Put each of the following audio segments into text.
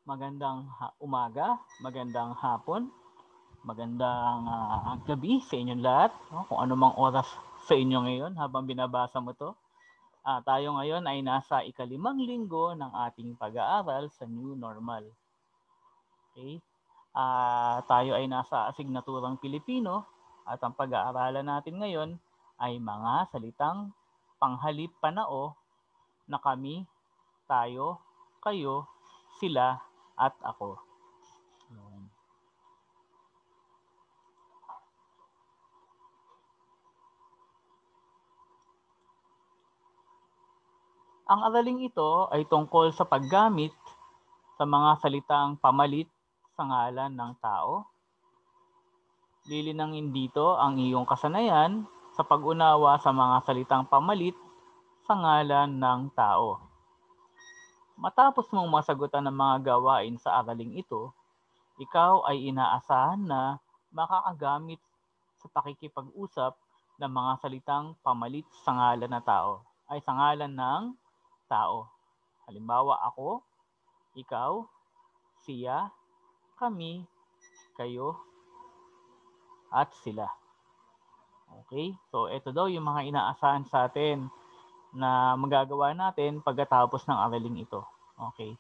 magandang umaga, magandang hapon, magandang gabi sa inyong lahat. No? Kung ano mang oras sa inyo ngayon habang binabasa mo to. Tayo ngayon ay nasa ikalimang linggo ng ating pag-aaral sa New Normal. Okay? Tayo ay nasa asignaturang Pilipino at ang pag-aaralan natin ngayon ay mga salitang panghalip panao na kami, tayo, kayo, sila, at ako. Ang araling ito ay tungkol sa paggamit sa mga salitang pamalit sa ngalan ng tao. Lilinangin dito ang iyong kasanayan sa pag-unawa sa mga salitang pamalit sa ngalan ng tao. Matapos mong masagutan ang mga gawain sa araling ito, ikaw ay inaasahan na makakagamit sa pakikipag-usap ng mga salitang pamalit sa ngalan ng tao, ay sa ngalan ng tao. Halimbawa, ako, ikaw, siya, kami, kayo, at sila. Okay? So, ito daw yung mga inaasahan sa atin na magagawa natin pagkatapos ng araling ito. Okay?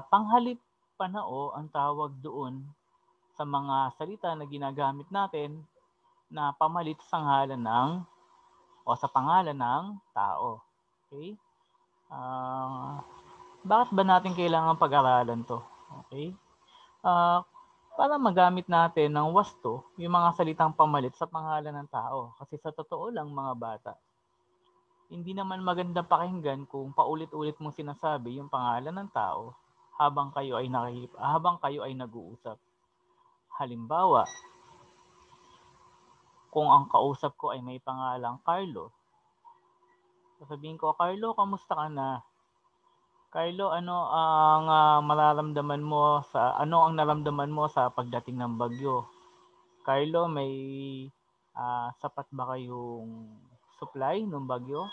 Panghalip panao ang tawag doon sa mga salita na ginagamit natin na pamalit sa ngalan ng o sa pangalan ng tao. Okay? Bakit ba natin kailangan pag-aralan to? Okay? Para magamit natin ng wasto yung mga salitang pamalit sa pangalan ng tao. Kasi sa totoo lang mga bata, hindi naman maganda pakinggan kung paulit-ulit mong sinasabi yung pangalan ng tao habang kayo ay nag-uusap. Halimbawa, kung ang kausap ko ay may pangalang Carlo, sasabihin ko, Carlo, kamusta ka na? Carlo, ano ang naramdaman mo sa pagdating ng bagyo? Carlo, may sapat ba kayong supply ng bagyo?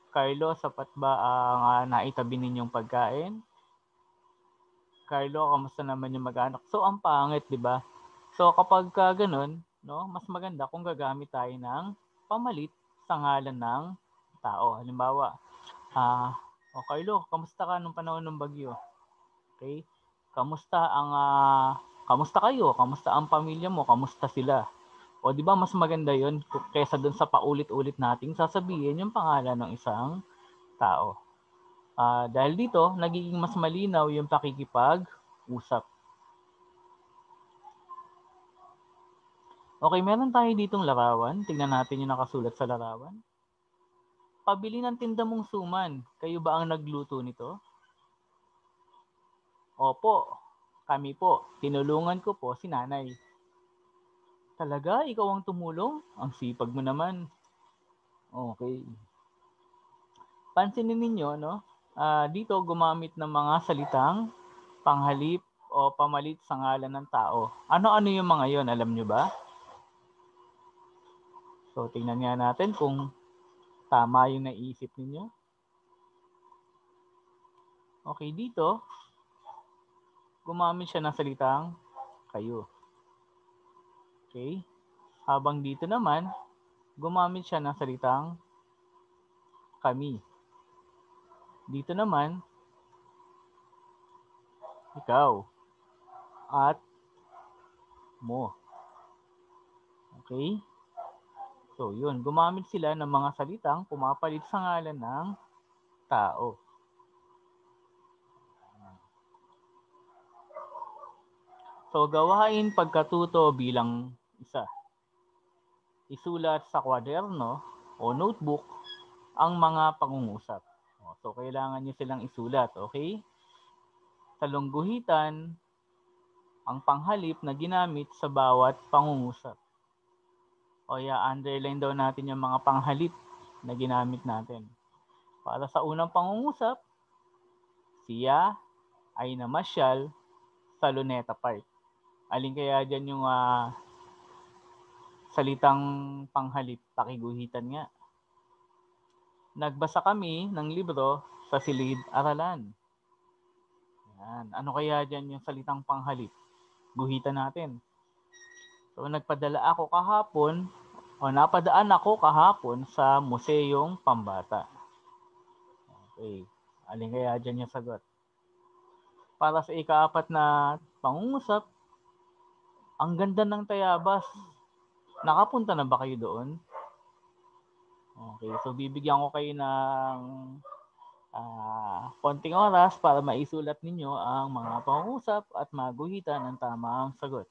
Carlo, sapat ba ang naitabi ninyong pagkain? Carlo, kamusta naman yung mag-anak? So, ang pangit, di ba? So, kapag ganun, no, mas maganda kung gagamit tayo ng pamalit sa ngalan ng tao. Halimbawa, Carlo, kamusta ka nung panahon ng bagyo? Okay? Kamusta kayo? Kamusta ang pamilya mo? Kamusta sila? O di ba mas maganda 'yon kaysa dun sa paulit-ulit nating sasabihin yung pangalan ng isang tao. Dahil dito, nagiging mas malinaw yung pakikipag-usap. Okay, meron tayo ditong larawan. Tingnan natin yung nakasulat sa larawan. Pabili ng tinda mong suman. Kayo ba ang nagluto nito? Opo, kami po. Tinulungan ko po si nanay. Talaga? Ikaw ang tumulong? Ang sipag mo naman. Okay. Pansinin ninyo, no? Dito gumamit ng mga salitang panghalip o pamalit sa ngalan ng tao. Ano-ano yung mga yon, alam nyo ba? So, tingnan nga natin kung tama yung naisip ninyo. Okay, dito, gumamit siya ng salitang kayo. Okay? Habang dito naman, gumamit siya ng salitang kami. Dito naman, ikaw at mo. Okay? So, yun. Gumamit sila ng mga salitang pumapalit sa ngalan ng tao. So, gawain pagkatuto bilang isa. Isulat sa kwaderno o notebook ang mga pangungusap. So, kailangan nyo silang isulat, okay? Sa lungguhitan, ang panghalip na ginamit sa bawat pangungusap. O underline daw natin yung mga panghalip na ginamit natin. Para sa unang pangungusap, siya ay namasyal sa Luneta Park. Alin kaya dyan yung salitang panghalip, pakiguhitan nga. Nagbasa kami ng libro sa silid-aralan. Yan. Ano kaya dyan yung salitang panghalip? Guhitan natin. So, napadaan ako kahapon sa Museyong Pambata. Okay. Alin kaya dyan yung sagot? Para sa ika-4 na pangungusap, ang ganda ng Tayabas. Nakapunta na ba kayo doon? Okay, so bibigyan ko kayo ng konting oras para maisulat ninyo ang mga pangungusap at maguhitan ang tamang sagot.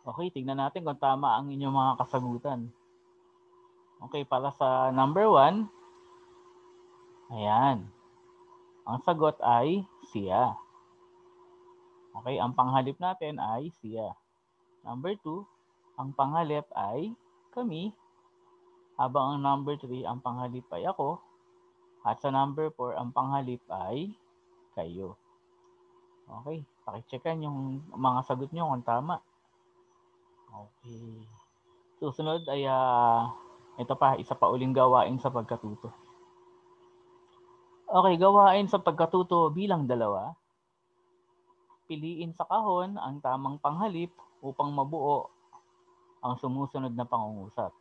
Okay, tignan natin kung tama ang inyong mga kasagutan. Okay, para sa number 1, ayan. Ang sagot ay siya. Okay, ang panghalip natin ay siya. Number 2, ang panghalip ay kami. Habang ang number 3, ang panghalip ay ako. At sa number 4, ang panghalip ay kayo. Okay, pakichekan yung mga sagot nyo kung tama. Okay. Susunod ay ito pa, isa pa uling gawain sa pagkatuto. Okay, gawain sa pagkatuto bilang 2. Piliin sa kahon ang tamang panghalip upang mabuo ang sumusunod na pangungusap.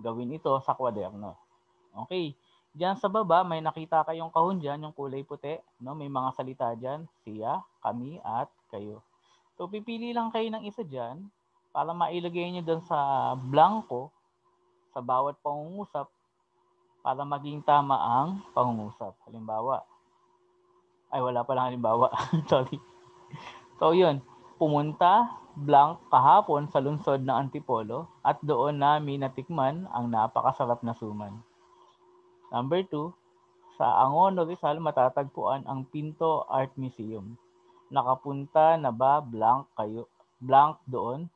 Gawin ito sa kwaderno. Okay, diyan sa baba may nakita kayong kahon dyan, yung kulay puti. No? May mga salita dyan, siya, kami, at kayo. So pipili lang kayo ng isa dyan para mailagay nyo doon sa blanco sa bawat pangungusap para maging tama ang pangungusap. Halimbawa, ay wala palang halimbawa. Sorry. So yun, pumunta blank kahapon sa lungsod ng Antipolo at doon namin natikman ang napakasarap na suman. Number 2, sa Angono Rizal matatagpuan ang Pinto Art Museum. Nakapunta na ba blank doon?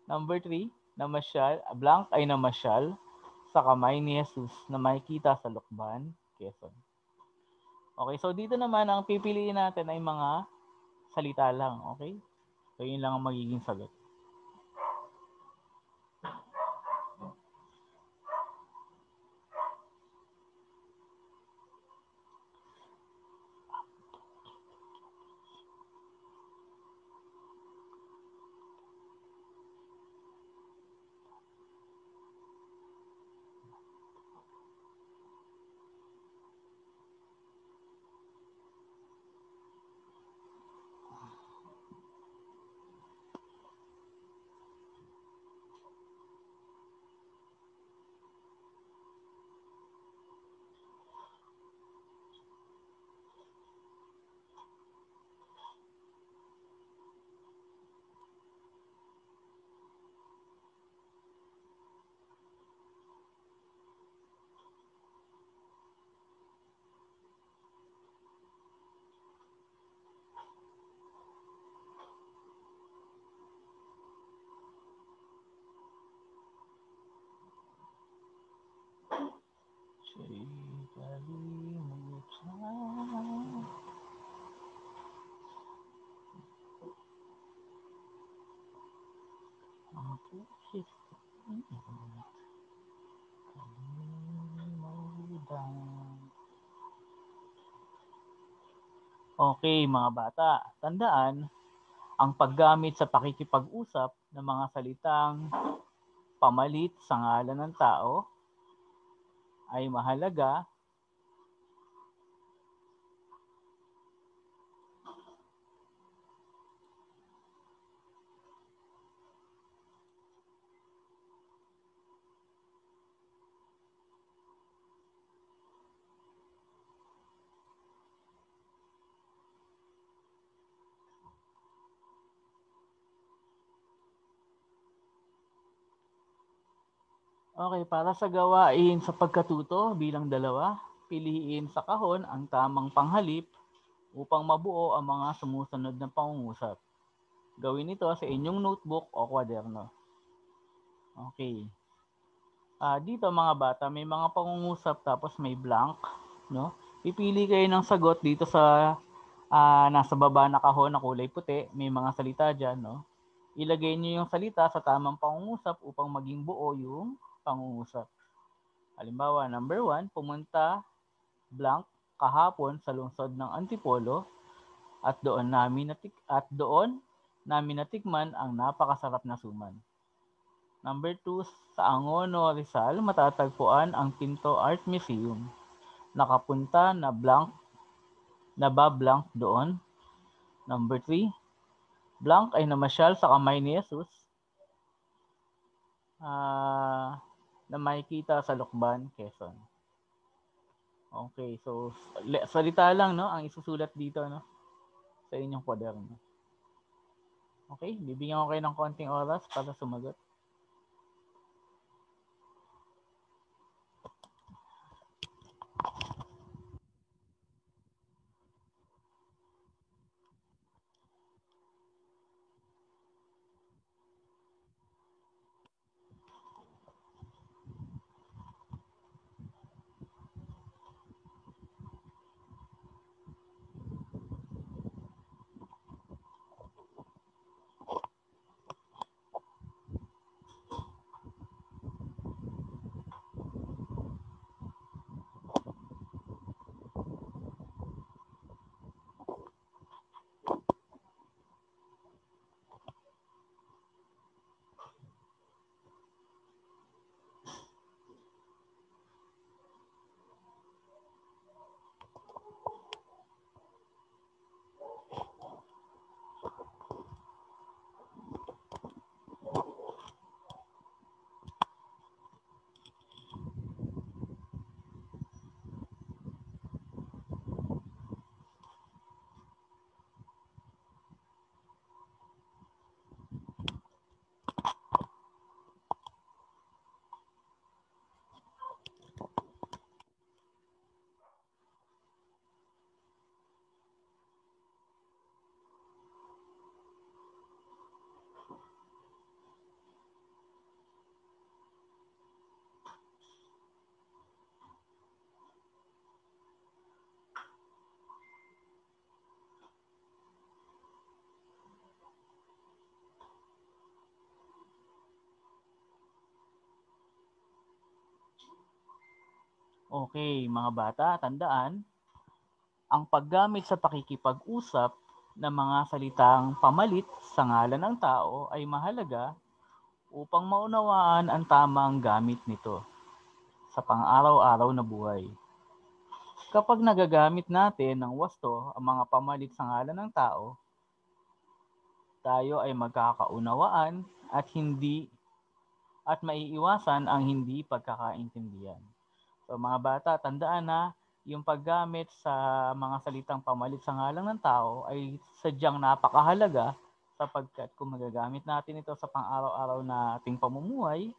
Number 3, blank ay namasyal sa kamay ni Jesus na makikita sa Lukban, Quezon. Okay, so dito naman ang pipiliin natin ay mga salita lang, okay? So yun lang ang magiging sagot. Okay, mga bata, tandaan, ang paggamit sa pakikipag-usap ng mga salitang pamalit sa ngalan ng tao ay mahalaga Okay, para sa gawain sa pagkatuto bilang dalawa, piliin sa kahon ang tamang panghalip upang mabuo ang mga sumusunod na pangungusap. Gawin ito sa inyong notebook o kwaderno. Okay. Dito mga bata, may mga pangungusap tapos may blank, no? Pipili kayo ng sagot dito sa nasa baba na kahon na kulay puti, may mga salita diyan, no? Ilagay niyo yung salita sa tamang pangungusap upang maging buo yung pangungusap. Halimbawa, number 1, pumunta blank kahapon sa lungsod ng Antipolo at doon namin natikman ang napakasarap na suman. Number 2, sa Angono, Rizal, matatagpuan ang Pinto Art Museum. Nakapunta na blank doon. Number 3, blank ay namasyal sa kamay ni Jesus na makikita sa Lukban, Quezon. Okay, so salita lang, no, ang isusulat dito, no, sa inyong kwaderno. Okay, bibigyan ko kayo ng konting oras para sumagot. Okay, mga bata, tandaan, ang paggamit sa pakikipag-usap ng mga salitang pamalit sa ngalan ng tao ay mahalaga upang maunawaan ang tamang gamit nito sa pang-araw-araw na buhay. Kapag nagagamit natin ng wasto ang mga pamalit sa ngalan ng tao, tayo ay magkakaunawaan at maiiwasan ang hindi pagkakaintindihan. So mga bata, tandaan na yung paggamit sa mga salitang pamalit sa ngalan ng tao ay sadyang napakahalaga sapagkat kung magagamit natin ito sa pang-araw-araw na ating pamumuhay,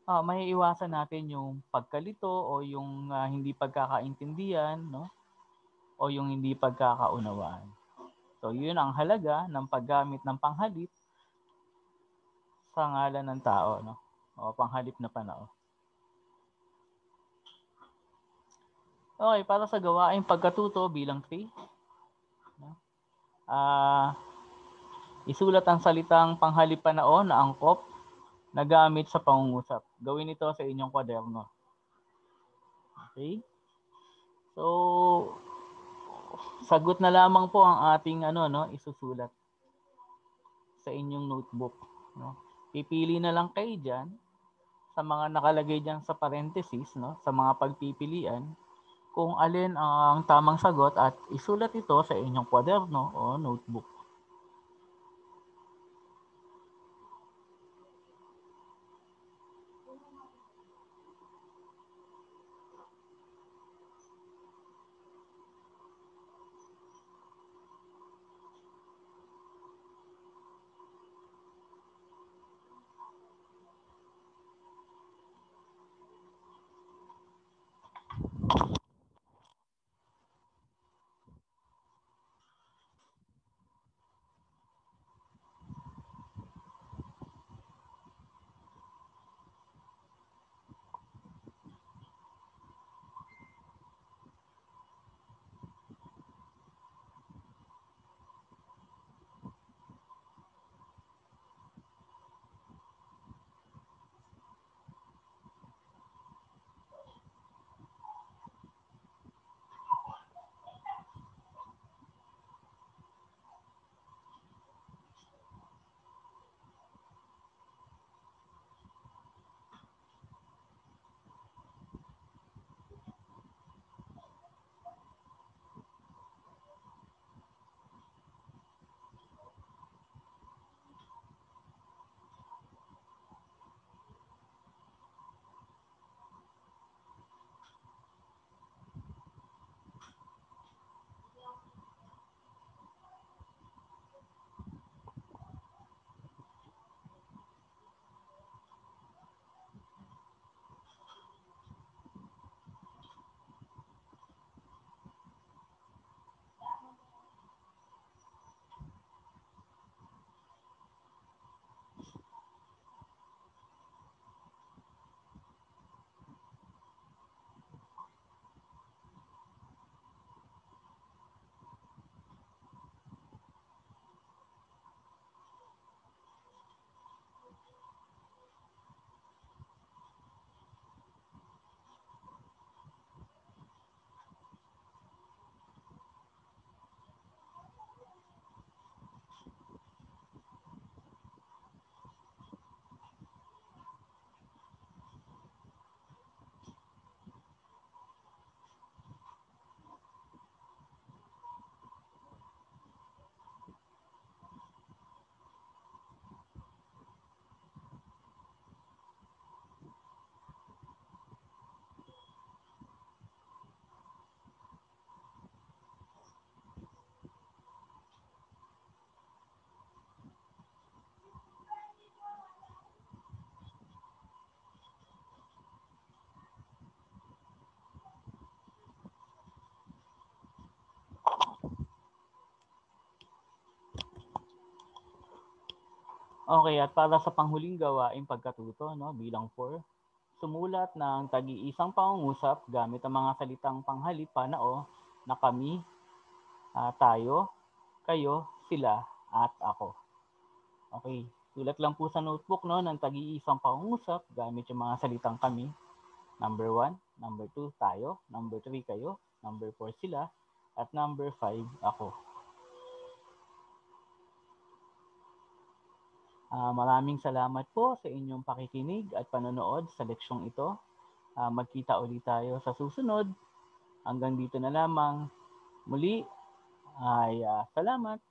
maiiwasan natin yung pagkalito o yung hindi pagkakaintindihan, no? O yung hindi pagkakaunawaan. So yun ang halaga ng paggamit ng panghalip sa ngalan ng tao, no? O panghalip na panao. Okay, para sa gawaing pagkatuto bilang 3, isulat ang salitang panghalip panao na angkop na gamit sa pangungusap. Gawin ito sa inyong kwaderno. Okay? So, sagot na lamang po ang ating isusulat sa inyong notebook. No? Pipili na lang kayo dyan sa mga nakalagay dyan sa parenthesis, no? Sa mga pagpipilian, kung alin ang tamang sagot at isulat ito sa inyong kwaderno o notebook. Okay, at para sa panghuling gawaing pagkatuto, no, bilang 4, sumulat ng tagi-isang pangungusap gamit ang mga salitang panghalip panao na kami, tayo, kayo, sila, at ako. Okay, sulat lang po sa notebook no, ng tagi-isang pangungusap gamit yung mga salitang kami. Number 1, number 2, tayo, number 3, kayo, number 4, sila, at number 5, ako. Maraming salamat po sa inyong pakikinig at panonood sa leksyong ito. Magkita ulit tayo sa susunod. Hanggang dito na lamang. Muli ay salamat.